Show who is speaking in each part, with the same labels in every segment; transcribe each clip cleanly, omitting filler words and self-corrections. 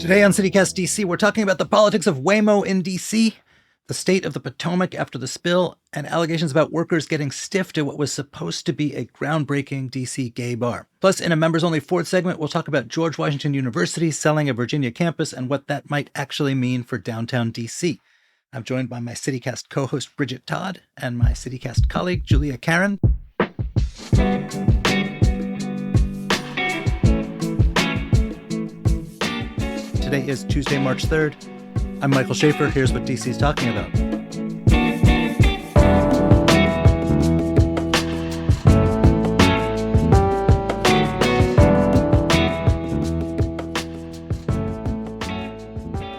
Speaker 1: Today on CityCast DC, we're talking about the politics of Waymo in DC, the state of the Potomac after the spill, and allegations about workers getting stiffed at what was supposed to be a groundbreaking DC gay bar. Plus, in a members-only fourth segment, we'll talk about George Washington University selling a Virginia campus and what that might actually mean for downtown DC. I'm joined by my CityCast co-host Bridget Todd and my CityCast colleague Julia Karen. Today is Tuesday, March 3rd. I'm Michael Schaefer. Here's what DC's talking about.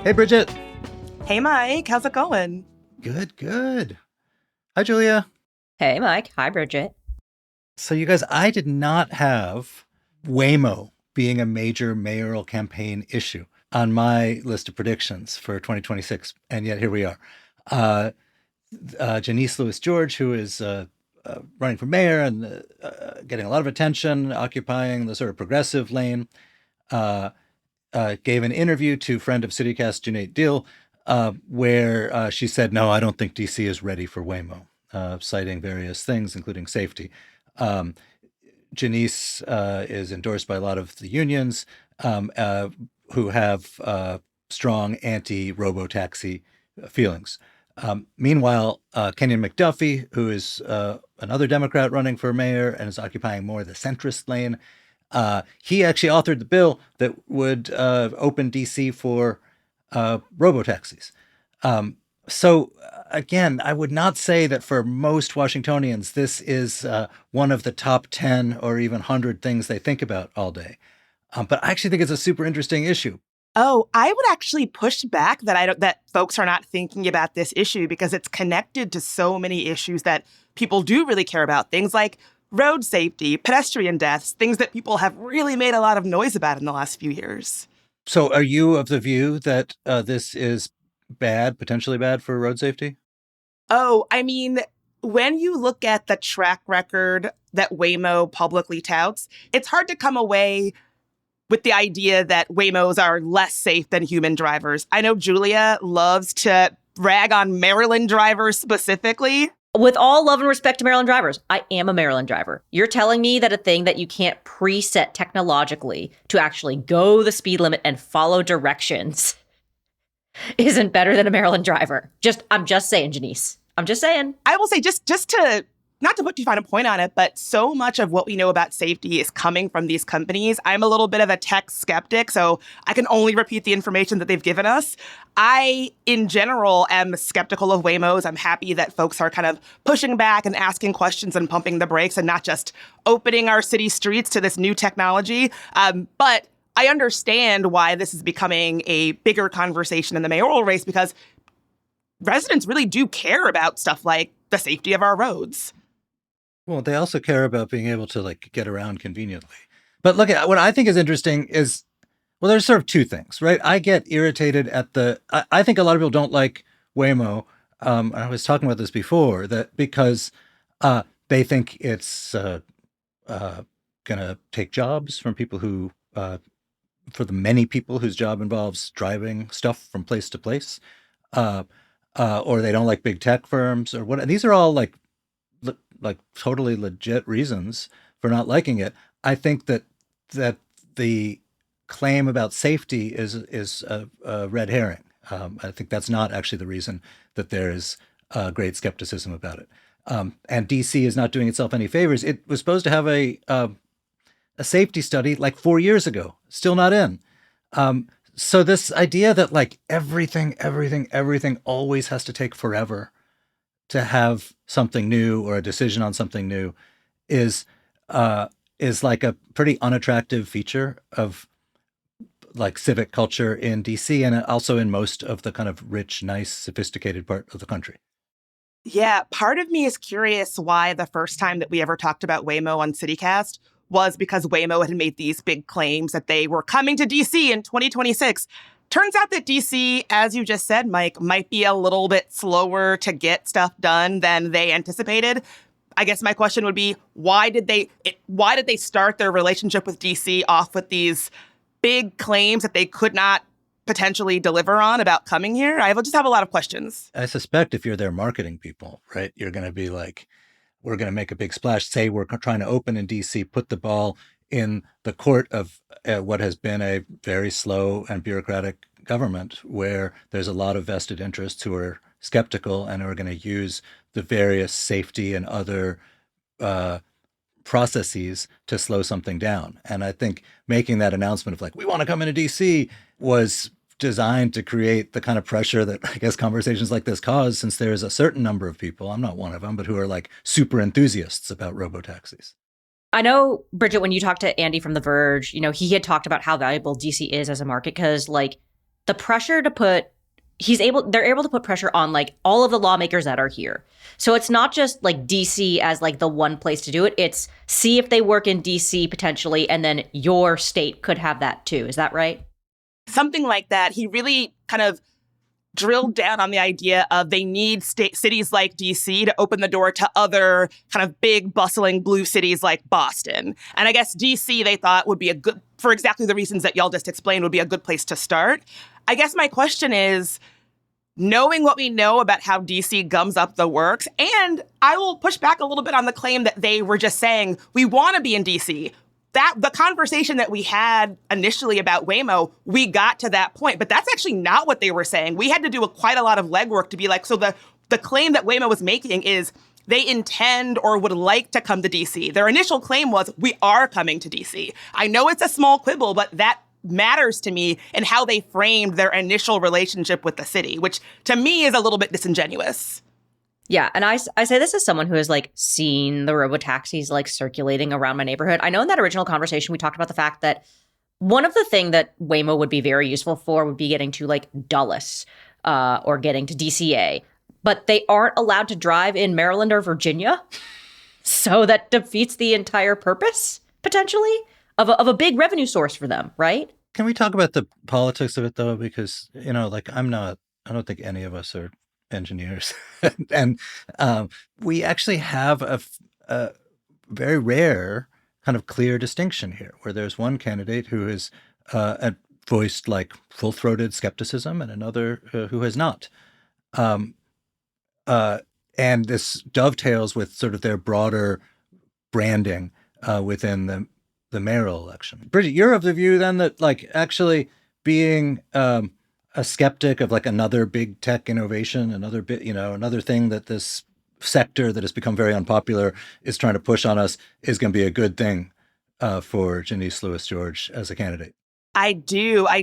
Speaker 1: Hey, Bridget.
Speaker 2: Hey, Mike. How's it going?
Speaker 1: Good. Hi, Julia.
Speaker 3: Hey, Mike. Hi, Bridget.
Speaker 1: So you guys, I did not have Waymo being a major mayoral campaign issue on my list of predictions for 2026, and yet here we are. Janice Lewis-George, who is running for mayor and getting a lot of attention, occupying the sort of progressive lane, gave an interview to friend of CityCast, Junaid Dil, where she said, no, I don't think DC is ready for Waymo, citing various things, including safety. Janice is endorsed by a lot of the unions, who have strong anti-robotaxi feelings. Meanwhile, Kenyon McDuffie, who is another Democrat running for mayor and is occupying more of the centrist lane, he actually authored the bill that would open DC for robotaxis. So again, I would not say that for most Washingtonians, this is one of the top 10 or even 100 things they think about all day. But I actually think it's a super interesting issue.
Speaker 2: Oh, I would actually push back that folks are not thinking about this issue because it's connected to so many issues that people do really care about. Things like road safety, pedestrian deaths, things that people have really made a lot of noise about in the last few years.
Speaker 1: So are you of the view that this is bad, potentially bad for road safety?
Speaker 2: Oh, I mean, when you look at the track record that Waymo publicly touts, it's hard to come away with the idea that Waymos are less safe than human drivers. I know Julia loves to rag on Maryland drivers specifically.
Speaker 3: With all love and respect to Maryland drivers, I am a Maryland driver. You're telling me that a thing that you can't preset technologically to actually go the speed limit and follow directions isn't better than a Maryland driver. I'm just saying, Janice. I'm just saying.
Speaker 2: I will say, just to, not to put too fine a point on it, but so much of what we know about safety is coming from these companies. I'm a little bit of a tech skeptic, so I can only repeat the information that they've given us. I, in general, am skeptical of Waymos. I'm happy that folks are kind of pushing back and asking questions and pumping the brakes and not just opening our city streets to this new technology. But I understand why this is becoming a bigger conversation in the mayoral race because residents really do care about stuff like the safety of our roads.
Speaker 1: Well, they also care about being able to get around conveniently. But look, what I think is interesting is, well, there's sort of two things, right? I get irritated at I think a lot of people don't like Waymo. I was talking about this before, that because they think it's going to take jobs from people who, for the many people whose job involves driving stuff from place to place, or they don't like big tech firms or what. These are all like totally legit reasons for not liking it. I think that the claim about safety is a red herring. I think that's not actually the reason that there is great skepticism about it. And DC is not doing itself any favors. It was supposed to have a safety study 4 years ago, still not in. So this idea that everything always has to take forever to have something new or a decision on something new is like a pretty unattractive feature of civic culture in DC and also in most of the kind of rich, nice, sophisticated part of the country.
Speaker 2: Yeah, part of me is curious why the first time that we ever talked about Waymo on CityCast was because Waymo had made these big claims that they were coming to DC in 2026. Turns out that DC, as you just said, Mike, might be a little bit slower to get stuff done than they anticipated. I guess my question would be, why did they start their relationship with DC off with these big claims that they could not potentially deliver on about coming here? I just have a lot of questions.
Speaker 1: I suspect if you're their marketing people, right, you're going to be like, we're going to make a big splash, say we're trying to open in DC, put the ball in the court of what has been a very slow and bureaucratic government where there's a lot of vested interests who are skeptical and are going to use the various safety and other processes to slow something down. And I think making that announcement of like, we want to come into DC was designed to create the kind of pressure that I guess conversations like this cause, since there's a certain number of people, I'm not one of them, but who are like super enthusiasts about robotaxis.
Speaker 3: I know, Bridget, when you talked to Andy from The Verge, he had talked about how valuable DC is as a market because like the pressure to put they're able to put pressure on like all of the lawmakers that are here. So it's not just like DC as like the one place to do it. It's see if they work in DC potentially, and then your state could have that too. Is that right?
Speaker 2: Something like that. He really kind of drilled down on the idea of they need cities like DC to open the door to other kind of big, bustling blue cities like Boston. And I guess DC, they thought would be a good, for exactly the reasons that y'all just explained, would be a good place to start. I guess my question is, knowing what we know about how DC gums up the works, and I will push back a little bit on the claim that they were just saying, we want to be in DC. That the conversation that we had initially about Waymo, we got to that point, but that's actually not what they were saying. We had to do quite a lot of legwork to be like, so the claim that Waymo was making is they intend or would like to come to DC. Their initial claim was, we are coming to DC. I know it's a small quibble, but that matters to me and how they framed their initial relationship with the city, which to me is a little bit disingenuous.
Speaker 3: Yeah, and I say this as someone who has like seen the robotaxis like circulating around my neighborhood. I know in that original conversation we talked about the fact that one of the things that Waymo would be very useful for would be getting to like Dulles or getting to DCA, but they aren't allowed to drive in Maryland or Virginia, so that defeats the entire purpose potentially of a big revenue source for them, right?
Speaker 1: Can we talk about the politics of it though? Because like I don't think any of us are engineers, and we actually have a very rare kind of clear distinction here, where there's one candidate who has voiced like full-throated skepticism, and another who has not. And this dovetails with sort of their broader branding within the mayoral election. Bridget, you're of the view then that like actually being a skeptic of like another big tech innovation, another thing that this sector that has become very unpopular is trying to push on us is going to be a good thing for Janice Lewis George as a candidate.
Speaker 2: I do. I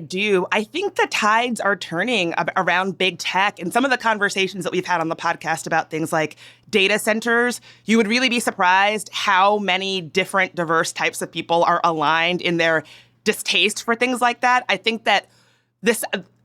Speaker 2: think the tides are turning around big tech, and some of the conversations that we've had on the podcast about things like data centers, you would really be surprised how many different diverse types of people are aligned in their distaste for things like that. I think that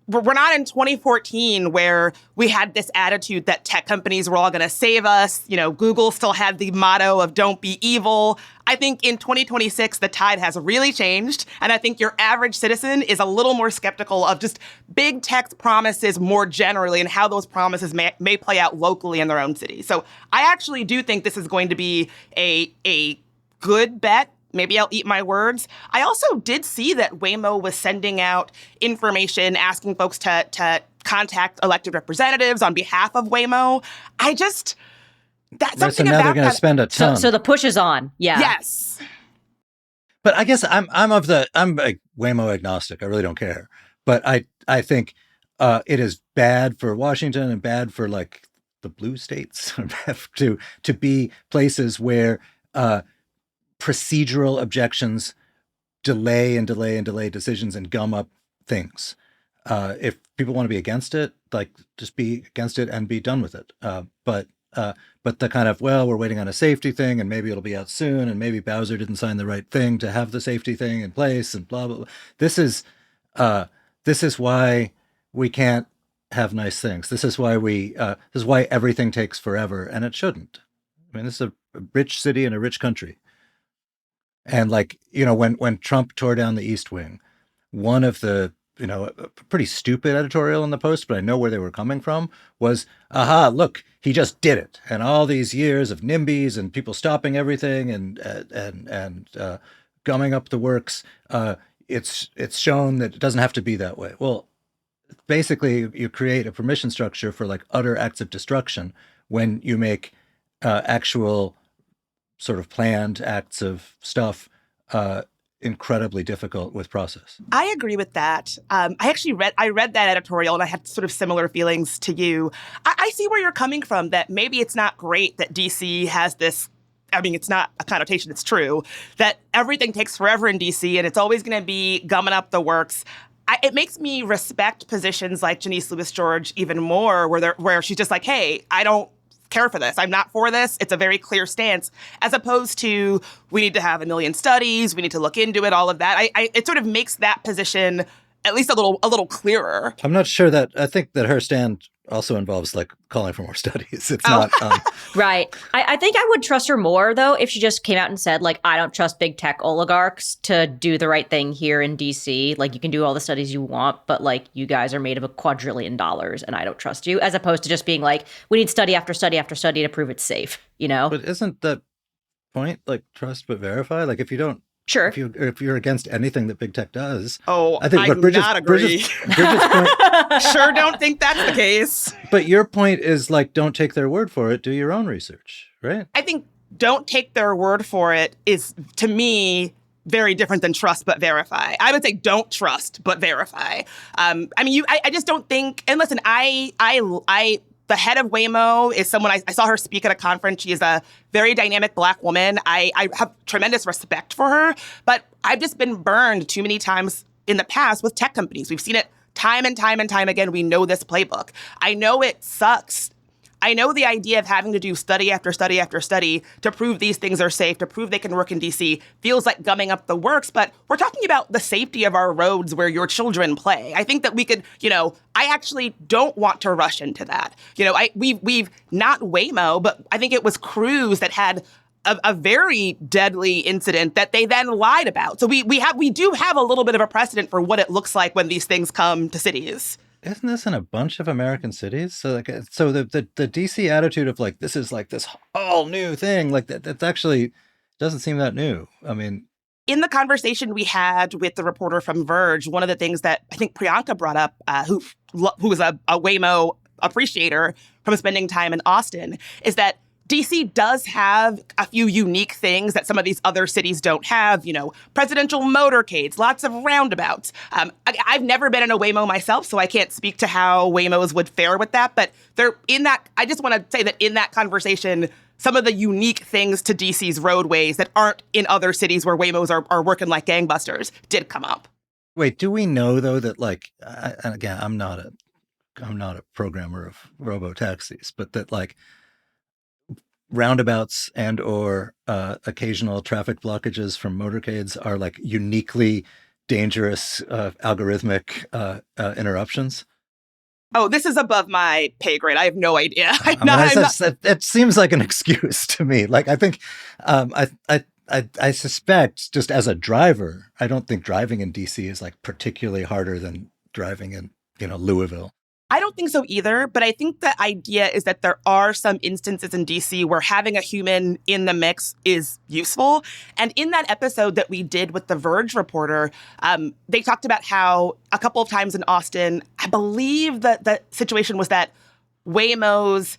Speaker 2: we're not in 2014 where we had this attitude that tech companies were all going to save us. Google still had the motto of don't be evil. I think in 2026, the tide has really changed. And I think your average citizen is a little more skeptical of just big tech promises more generally and how those promises may play out locally in their own city. So I actually do think this is going to be a good bet. Maybe I'll eat my words. I also did see that Waymo was sending out information asking folks to contact elected representatives on behalf of Waymo. That's
Speaker 1: so
Speaker 2: something
Speaker 1: now
Speaker 2: about
Speaker 1: they're going to spend a ton.
Speaker 3: So the push is on. Yeah.
Speaker 2: Yes.
Speaker 1: But I guess I'm a Waymo agnostic. I really don't care. But I think it is bad for Washington and bad for like the blue states to be places where procedural objections delay decisions and gum up things. If people want to be against it, like just be against it and be done with it. But the kind of, well, we're waiting on a safety thing and maybe it'll be out soon and maybe Bowser didn't sign the right thing to have the safety thing in place and blah, blah, blah. This is why we can't have nice things. This is why everything takes forever, and it shouldn't. I mean, this is a rich city and a rich country. And like, when Trump tore down the East Wing, one of the, a pretty stupid editorial in the Post, but I know where they were coming from, was, aha, look, he just did it. And all these years of NIMBYs and people stopping everything and gumming up the works, it's shown that it doesn't have to be that way. Well, basically you create a permission structure for like utter acts of destruction when you make actual sort of planned acts of stuff incredibly difficult with process.
Speaker 2: I agree with that. I read that editorial and I had sort of similar feelings to you. I see where you're coming from, that maybe it's not great that DC has this. I mean, it's not a connotation, it's true, that everything takes forever in DC and it's always going to be gumming up the works. It makes me respect positions like Janice Lewis-George even more, where she's just like, hey, I don't care for this. I'm not for this. It's a very clear stance, as opposed to we need to have a million studies, we need to look into it, all of that. It sort of makes that position at least a little clearer.
Speaker 1: I'm not sure that, I think that her stand also involves like calling for more studies. It's not.
Speaker 3: Right. I think I would trust her more, though, if she just came out and said, like, I don't trust big tech oligarchs to do the right thing here in DC. Like, you can do all the studies you want, but like, you guys are made of $1 quadrillion and I don't trust you, as opposed to just being like, we need study after study after study to prove it's safe, you know?
Speaker 1: But isn't that point like trust but verify? Like if you don't,
Speaker 3: Sure.
Speaker 1: If you're against anything that big tech does,
Speaker 2: I do not agree.
Speaker 1: Bridget's point,
Speaker 2: sure don't think that's the case.
Speaker 1: But your point is like, don't take their word for it. Do your own research, right?
Speaker 2: I think don't take their word for it is, to me, very different than trust but verify. I would say don't trust but verify. I mean, I just don't think. And listen, the head of Waymo is someone I saw her speak at a conference. She is a very dynamic Black woman. I have tremendous respect for her, but I've just been burned too many times in the past with tech companies. We've seen it time and time and time again. We know this playbook. I know it sucks. I know the idea of having to do study after study after study to prove these things are safe, to prove they can work in DC, feels like gumming up the works, but we're talking about the safety of our roads where your children play. I think that we could, I actually don't want to rush into that. We've not Waymo, but I think it was Cruise that had a very deadly incident that they then lied about. So we do have a little bit of a precedent for what it looks like when these things come to cities.
Speaker 1: Isn't this in a bunch of American cities? So the DC attitude of like, this is like this all new thing, like that's actually doesn't seem that new. I mean,
Speaker 2: in the conversation we had with the reporter from Verge, one of the things that I think Priyanka brought up, who is a Waymo appreciator from spending time in Austin, is that DC does have a few unique things that some of these other cities don't have, presidential motorcades, lots of roundabouts. I've never been in a Waymo myself, so I can't speak to how Waymos would fare with that. But I just want to say that in that conversation, some of the unique things to DC's roadways that aren't in other cities where Waymos are working like gangbusters did come up.
Speaker 1: Wait, do we know though that like, and again, I'm not a programmer of robo-taxis, but that like, roundabouts and or occasional traffic blockages from motorcades are like uniquely dangerous algorithmic interruptions?
Speaker 2: Oh, this is above my pay grade. I have no idea.
Speaker 1: It seems like an excuse to me. Like I think I suspect, just as a driver, I don't think driving in DC is like particularly harder than driving in Louisville.
Speaker 2: I don't think so either, but I think the idea is that there are some instances in DC where having a human in the mix is useful. And in that episode that we did with the Verge reporter, they talked about how a couple of times in Austin, I believe that the situation was that Waymos,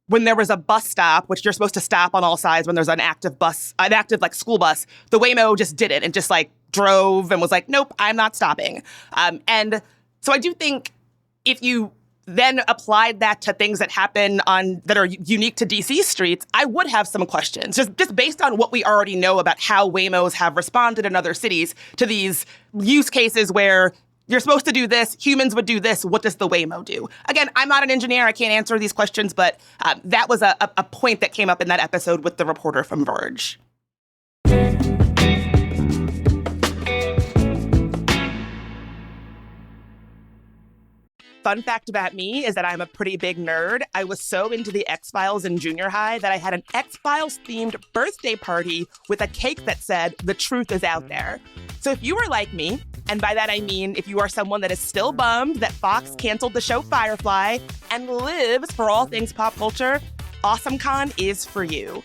Speaker 2: when there was a bus stop, which you're supposed to stop on all sides when there's an active like school bus, the Waymo just didn't and just like drove and was like, nope, I'm not stopping. And so I do think if you then applied that to things that happen that are unique to DC streets, I would have some questions, just based on what we already know about how Waymos have responded in other cities to these use cases where you're supposed to do this, humans would do this, what does the Waymo do? Again, I'm not an engineer, I can't answer these questions, but that was a point that came up in that episode with the reporter from Verge. Fun fact about me is that I'm a pretty big nerd. I was so into the X-Files in junior high that I had an X-Files themed birthday party with a cake that said, "The truth is out there." So if you are like me, and by that I mean if you are someone that is still bummed that Fox canceled the show Firefly and lives for all things pop culture, AwesomeCon is for you.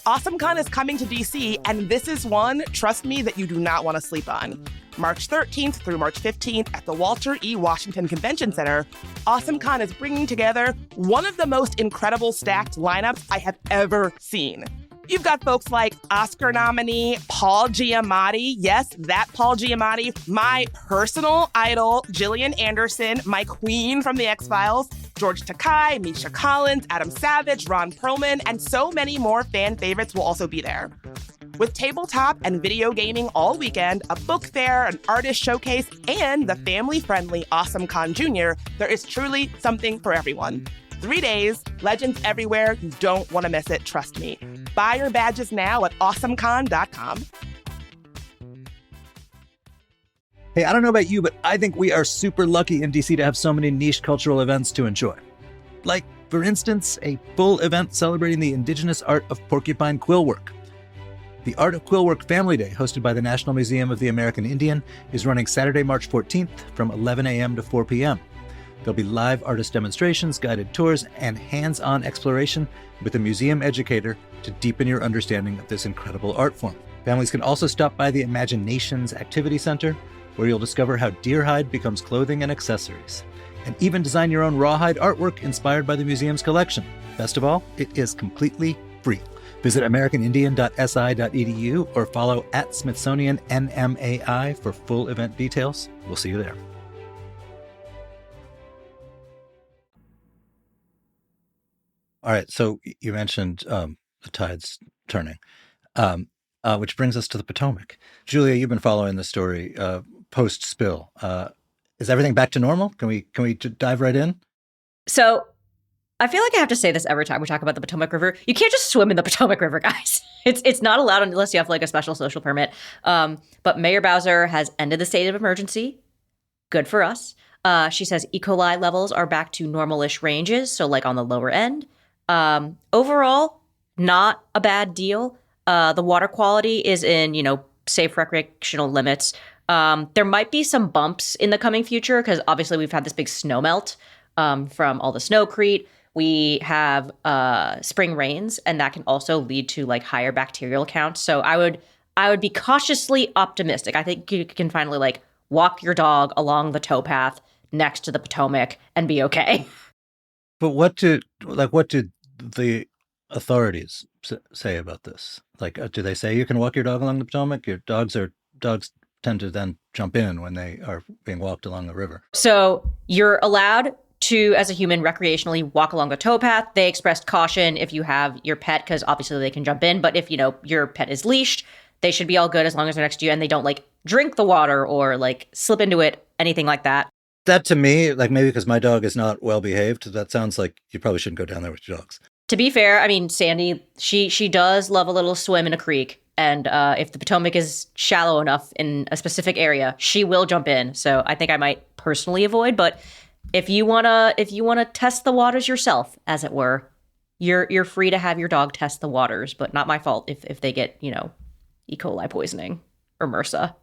Speaker 2: AwesomeCon is coming to DC, and this is one, trust me, that you do not want to sleep on. March 13th through March 15th at the Walter E. Washington Convention Center, AwesomeCon is bringing together one of the most incredible stacked lineups I have ever seen. You've got folks like Oscar nominee Paul Giamatti. Yes, that Paul Giamatti. My personal idol, Gillian Anderson, my queen from The X-Files, George Takei, Misha Collins, Adam Savage, Ron Perlman, and so many more fan favorites will also be there. With tabletop and video gaming all weekend, a book fair, an artist showcase, and the family-friendly AwesomeCon Junior, there is truly something for everyone. 3 days, legends everywhere. You don't want to miss it, trust me. Buy your badges now at awesomecon.com.
Speaker 1: Hey, I don't know about you, but I think we are super lucky in DC to have so many niche cultural events to enjoy. Like, for instance, a full event celebrating the indigenous art of porcupine quill work. The Art of Quill Work Family Day, hosted by the National Museum of the American Indian, is running Saturday, March 14th from 11 a.m. to 4 p.m. There'll be live artist demonstrations, guided tours, and hands-on exploration with a museum educator to deepen your understanding of this incredible art form. Families can also stop by the Imaginations Activity Center, where you'll discover how deer hide becomes clothing and accessories, and even design your own rawhide artwork inspired by the museum's collection. Best of all, it is completely free. Visit americanindian.si.edu or follow @SmithsonianNMAI for full event details. We'll see you there. All right, so you mentioned the tides turning, which brings us to the Potomac. Julia, you've been following the story post-spill. Is everything back to normal? Can we dive right in?
Speaker 3: So I feel like I have to say this every time we talk about the Potomac River. You can't just swim in the Potomac River, guys. It's not allowed unless you have like a special social permit. But Mayor Bowser has ended the state of emergency. Good for us. She says E. coli levels are back to normal-ish ranges, so like on the lower end. Overall, not a bad deal. The water quality is in, safe recreational limits. There might be some bumps in the coming future because obviously we've had this big snow melt from all the snowcrete. We have spring rains, and that can also lead to like higher bacterial counts. So I would be cautiously optimistic. I think you can finally like walk your dog along the towpath next to the Potomac and be okay.
Speaker 1: But what did the authorities say about this? Like, do they say you can walk your dog along the Potomac? Your dogs tend to then jump in when they are being walked along the river.
Speaker 3: So you're allowed to, as a human, recreationally walk along the towpath. They expressed caution if you have your pet, because obviously they can jump in. But if, your pet is leashed, they should be all good as long as they're next to you and they don't like drink the water or like slip into it, anything like that.
Speaker 1: That to me, like maybe because my dog is not well behaved, that sounds like you probably shouldn't go down there with your dogs.
Speaker 3: To be fair, I mean, Sandy, she does love a little swim in a creek. And if the Potomac is shallow enough in a specific area, she will jump in. So I think I might personally avoid. But if you wanna test the waters yourself, as it were, you're free to have your dog test the waters. But not my fault if they get E. coli poisoning or MRSA.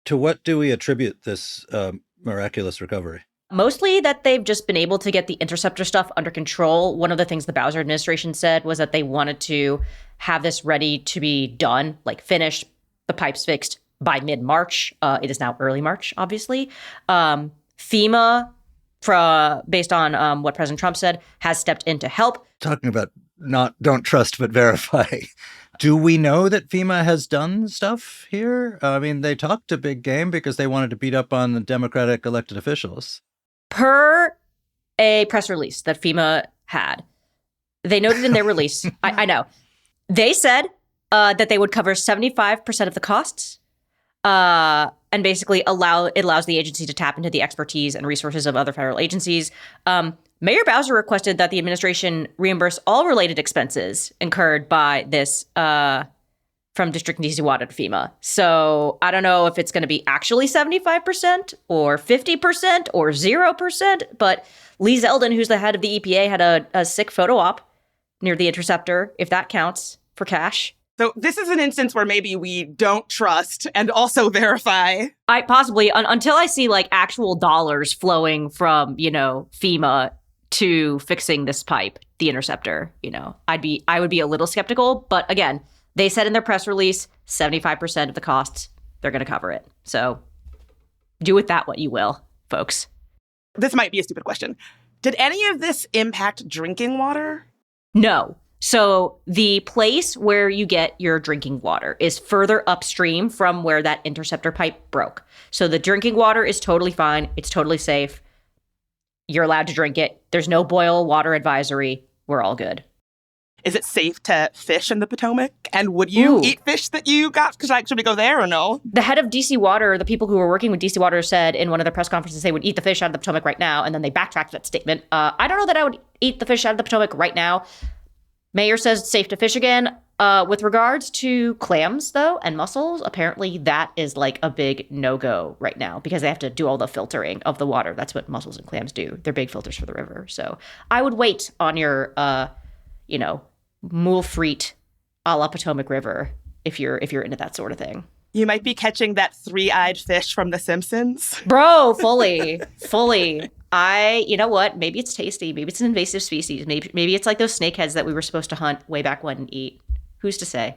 Speaker 1: To what do we attribute this miraculous recovery?
Speaker 3: Mostly that they've just been able to get the interceptor stuff under control. One of the things the Bowser administration said was that they wanted to have this ready to be done, like finished, the pipes fixed by mid-March. It is now early March, obviously. FEMA, based on what President Trump said, has stepped in to help.
Speaker 1: Talking about don't trust but verify. Do we know that FEMA has done stuff here? I mean, they talked a big game because they wanted to beat up on the Democratic elected officials.
Speaker 3: Per a press release that FEMA had, they noted in their release, I know, they said that they would cover 75% of the costs and basically it allows the agency to tap into the expertise and resources of other federal agencies. Mayor Bowser requested that the administration reimburse all related expenses incurred by this from District DC Water to FEMA. So I don't know if it's going to be actually 75% or 50% or 0%, but Lee Zeldin, who's the head of the EPA, had a sick photo op near the interceptor, if that counts for cash.
Speaker 2: So this is an instance where maybe we don't trust and also verify.
Speaker 3: I possibly, until I see like actual dollars flowing from, FEMA to fixing this pipe, the interceptor, I would be a little skeptical. But again, they said in their press release, 75% of the costs, they're going to cover it. So Do with that what you will, folks.
Speaker 2: This might be a stupid question. Did any of this impact drinking water?
Speaker 3: No. So the place where you get your drinking water is further upstream from where that interceptor pipe broke. So the drinking water is totally fine. It's totally safe. You're allowed to drink it. There's no boil water advisory. We're all good.
Speaker 2: Is it safe to fish in the Potomac? And would you eat fish that you got? Should we go there or no?
Speaker 3: The head of DC Water, the people who were working with DC Water, said in one of their press conferences they would eat the fish out of the Potomac right now, and then they backtracked that statement. I don't know that I would eat the fish out of the Potomac right now. Mayor says it's safe to fish again. With regards to clams, though, and mussels, apparently that is like a big no-go right now because they have to do all the filtering of the water. That's what mussels and clams do. They're big filters for the river. So I would wait on your, moule frite a la Potomac River if you're into that sort of thing.
Speaker 2: You might be catching that three-eyed fish from The Simpsons.
Speaker 3: Bro, fully. You know what? Maybe it's tasty. Maybe it's an invasive species. Maybe it's like those snakeheads that we were supposed to hunt way back when and eat. Who's to say?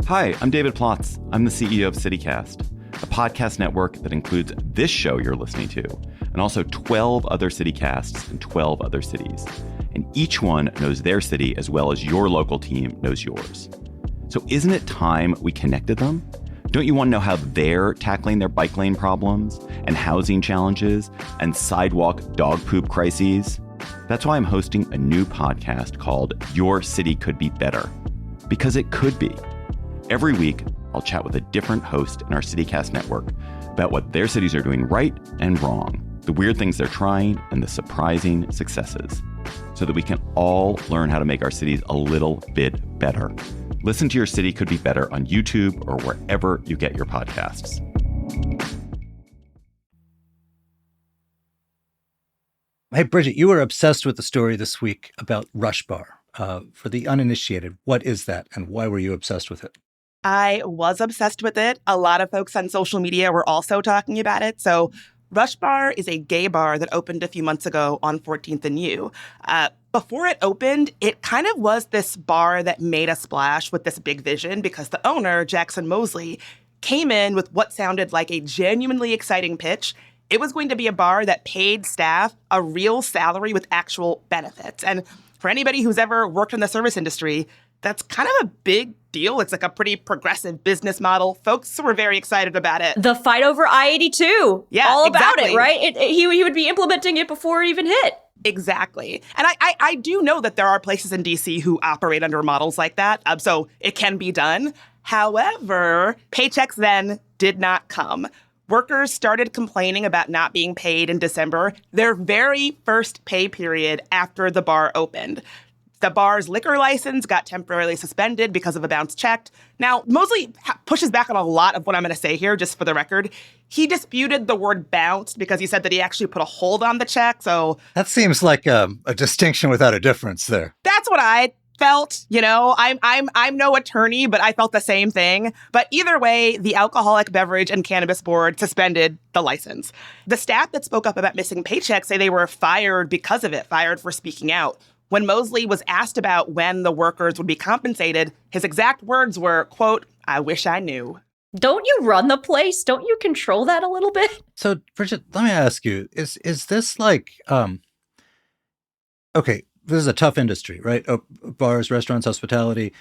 Speaker 4: Hi, I'm David Plotz. I'm the CEO of CityCast, a podcast network that includes this show you're listening to, and also 12 other CityCasts in 12 other cities. And each one knows their city as well as your local team knows yours. So isn't it time we connected them? Don't you want to know how they're tackling their bike lane problems and housing challenges and sidewalk dog poop crises? That's why I'm hosting a new podcast called Your City Could Be Better. Because it could be. Every week, I'll chat with a different host in our CityCast network about what their cities are doing right and wrong, the weird things they're trying, and the surprising successes, so that we can all learn how to make our cities a little bit better. Listen to Your City Could Be Better on YouTube or wherever you get your podcasts.
Speaker 1: Hey, Bridget, you were obsessed with the story this week about Rush Bar. For the uninitiated, what is that and why were you obsessed with it?
Speaker 2: I was obsessed with it. A lot of folks on social media were also talking about it. So Rush Bar is a gay bar that opened a few months ago on 14th and U. Before it opened, it kind of was this bar that made a splash with this big vision because the owner, Jackson Mosley, came in with what sounded like a genuinely exciting pitch. It was going to be a bar that paid staff a real salary with actual benefits. And for anybody who's ever worked in the service industry, that's kind of a big deal. It's like a pretty progressive business model. Folks were very excited about it.
Speaker 3: The fight over I-82.
Speaker 2: Yeah,
Speaker 3: all about
Speaker 2: exactly.
Speaker 3: it, right? He would be implementing it before it even hit.
Speaker 2: Exactly. And I do know that there are places in D.C. who operate under models like that, so it can be done. However, paychecks then did not come. Workers started complaining about not being paid in December, their very first pay period after the bar opened. The bar's liquor license got temporarily suspended because of a bounced check. Now, Mosley pushes back on a lot of what I'm going to say here, just for the record. He disputed the word bounced because he said that he actually put a hold on the check. So
Speaker 1: that seems like a distinction without a difference there.
Speaker 2: That's what I felt. You know, I'm no attorney, but I felt the same thing. But either way, the Alcoholic Beverage and Cannabis Board suspended the license. The staff that spoke up about missing paychecks say they were fired because of it, fired for speaking out. When Mosley was asked about when the workers would be compensated, his exact words were, quote, "I wish I knew."
Speaker 3: Don't you run the place? Don't you control that a little bit?
Speaker 1: So, Bridget, let me ask you, is this like, okay, this is a tough industry, right? Bars, restaurants, hospitality.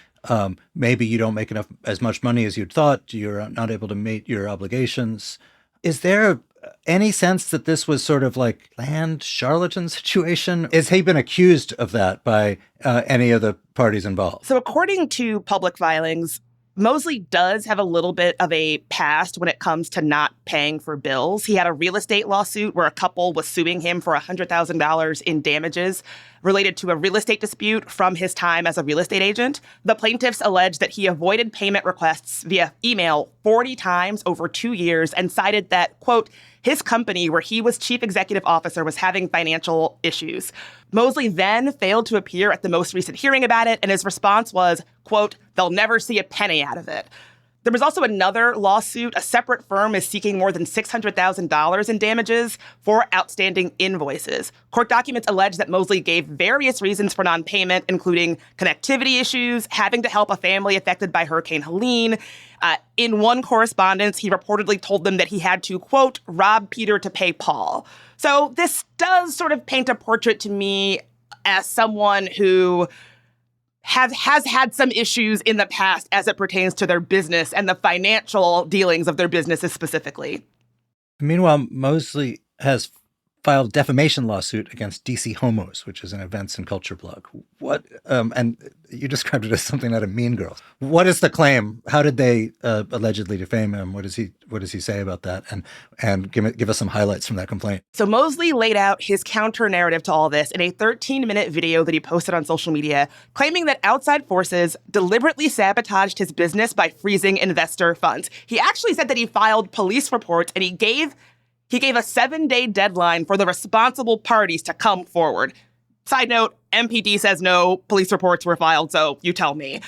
Speaker 1: Maybe you don't make as much money as you'd thought. You're not able to meet your obligations. Is there any sense that this was sort of like planned charlatan situation? Has he been accused of that by any of the parties involved?
Speaker 2: So according to public filings, Mosley does have a little bit of a past when it comes to not paying for bills. He had a real estate lawsuit where a couple was suing him for $100,000 in damages related to a real estate dispute from his time as a real estate agent. The plaintiffs allege that he avoided payment requests via email 40 times over 2 years and cited that, quote, his company, where he was chief executive officer, was having financial issues. Mosley then failed to appear at the most recent hearing about it, and his response was, quote, they'll never see a penny out of it. There was also another lawsuit. A separate firm is seeking more than $600,000 in damages for outstanding invoices. Court documents allege that Mosley gave various reasons for non-payment, including connectivity issues, having to help a family affected by Hurricane Helene. In one correspondence, he reportedly told them that he had to, quote, rob Peter to pay Paul. So this does sort of paint a portrait to me as someone who has had some issues in the past as it pertains to their business and the financial dealings of their businesses specifically.
Speaker 1: Meanwhile, Mosley has filed a defamation lawsuit against DC Homos, which is an events and culture blog. What? And you described it as something out of Mean Girls. What is the claim? How did they allegedly defame him? What does he say about that? And give us some highlights from that complaint.
Speaker 2: So Mosley laid out his counter narrative to all this in a 13-minute video that he posted on social media, claiming that outside forces deliberately sabotaged his business by freezing investor funds. He actually said that he filed police reports and he gave a 7-day deadline for the responsible parties to come forward. Side note, MPD says no, police reports were filed, so you tell me.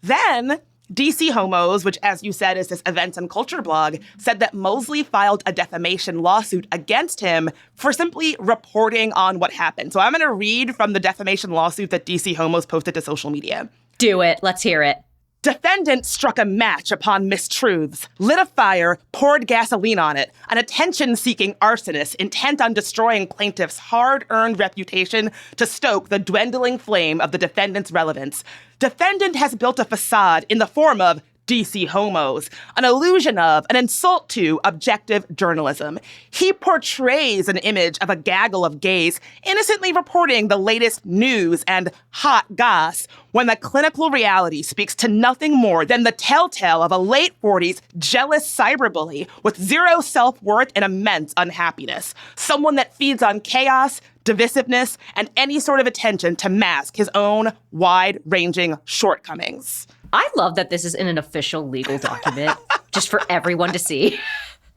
Speaker 2: Then, DC Homos, which as you said is this events and culture blog, said that Mosley filed a defamation lawsuit against him for simply reporting on what happened. So I'm going to read from the defamation lawsuit that DC Homos posted to social media.
Speaker 3: Do it. Let's hear it.
Speaker 2: Defendant struck a match upon mistruths, lit a fire, poured gasoline on it, an attention-seeking arsonist intent on destroying plaintiff's hard-earned reputation to stoke the dwindling flame of the defendant's relevance. Defendant has built a facade in the form of DC Homos, an illusion of, an insult to objective journalism. He portrays an image of a gaggle of gays innocently reporting the latest news and hot goss, when the clinical reality speaks to nothing more than the telltale of a late 40s jealous cyberbully with zero self-worth and immense unhappiness. Someone that feeds on chaos, divisiveness, and any sort of attention to mask his own wide-ranging shortcomings.
Speaker 3: I love that this is in an official legal document, just for everyone to see.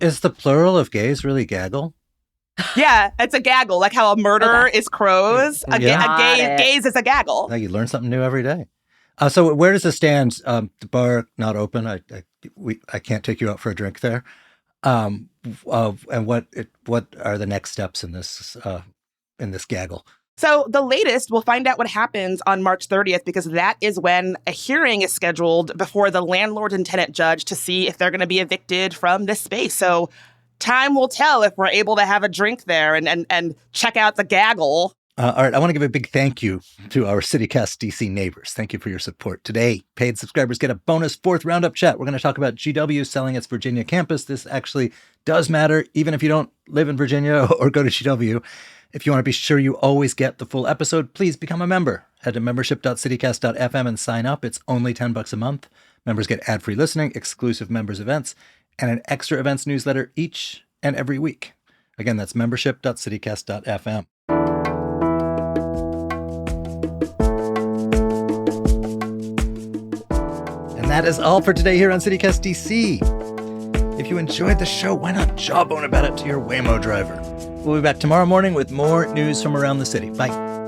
Speaker 1: Is the plural of gays really gaggle?
Speaker 2: Yeah, it's a gaggle, like how a murderer is crows. Gays is a gaggle.
Speaker 1: You learn something new every day. So where does this stand? The bar not open. I can't take you out for a drink there. And what are the next steps in this gaggle?
Speaker 2: So the latest, we'll find out what happens on March 30th, because that is when a hearing is scheduled before the landlord and tenant judge to see if they're going to be evicted from this space. So time will tell if we're able to have a drink there and check out the gaggle.
Speaker 1: All right, I want to give a big thank you to our CityCast DC neighbors. Thank you for your support. Today, paid subscribers get a bonus 4th roundup chat. We're going to talk about GW selling its Virginia campus. This actually does matter, even if you don't live in Virginia or go to GW. If you want to be sure you always get the full episode, please become a member. Head to membership.citycast.fm and sign up. It's only $10 a month. Members get ad-free listening, exclusive members events, and an extra events newsletter each and every week. Again, that's membership.citycast.fm. And that is all for today here on CityCast DC. If you enjoyed the show, why not jawbone about it to your Waymo driver? We'll be back tomorrow morning with more news from around the city. Bye.